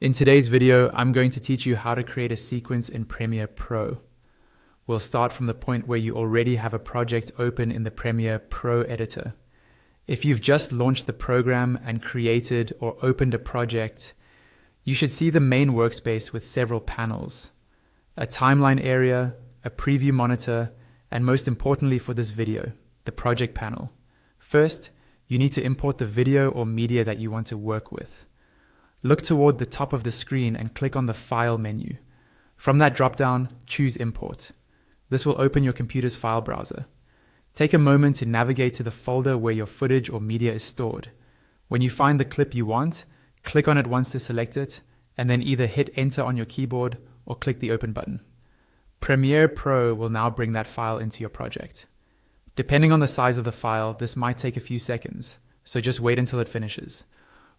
In today's video, I'm going to teach you how to create a sequence in Premiere Pro. We'll start from the point where you already have a project open in the Premiere Pro editor. If you've just launched the program and created or opened a project, you should see the main workspace with several panels, a timeline area, a preview monitor, and most importantly for this video, the project panel. First, you need to import the video or media that you want to work with. Look toward the top of the screen and click on the File menu. From that drop-down, choose Import. This will open your computer's file browser. Take a moment to navigate to the folder where your footage or media is stored. When you find the clip you want, click on it once to select it, and then either hit Enter on your keyboard or click the Open button. Premiere Pro will now bring that file into your project. Depending on the size of the file, this might take a few seconds, so just wait until it finishes.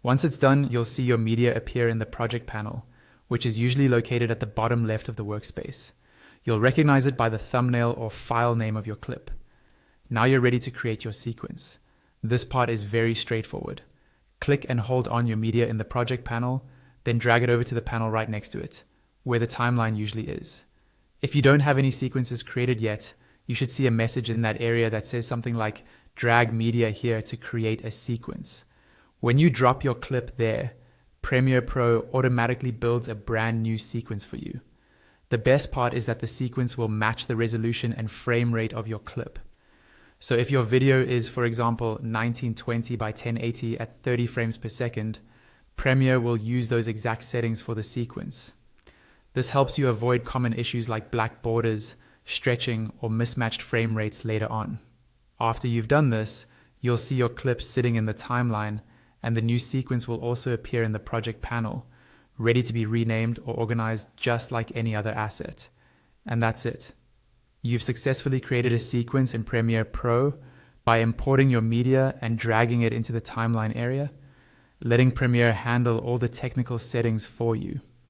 Once it's done, you'll see your media appear in the project panel, which is usually located at the bottom left of the workspace. You'll recognize it by the thumbnail or file name of your clip. Now you're ready to create your sequence. This part is very straightforward. Click and hold on your media in the project panel, then drag it over to the panel right next to it, where the timeline usually is. If you don't have any sequences created yet, you should see a message in that area that says something like drag media here to create a sequence. When you drop your clip there, Premiere Pro automatically builds a brand new sequence for you. The best part is that the sequence will match the resolution and frame rate of your clip. So if your video is, for example, 1920 by 1080 at 30 frames per second, Premiere will use those exact settings for the sequence. This helps you avoid common issues like black borders, stretching, or mismatched frame rates later on. After you've done this, you'll see your clip sitting in the timeline, and the new sequence will also appear in the project panel, ready to be renamed or organized just like any other asset. And that's it. You've successfully created a sequence in Premiere Pro by importing your media and dragging it into the timeline area, letting Premiere handle all the technical settings for you.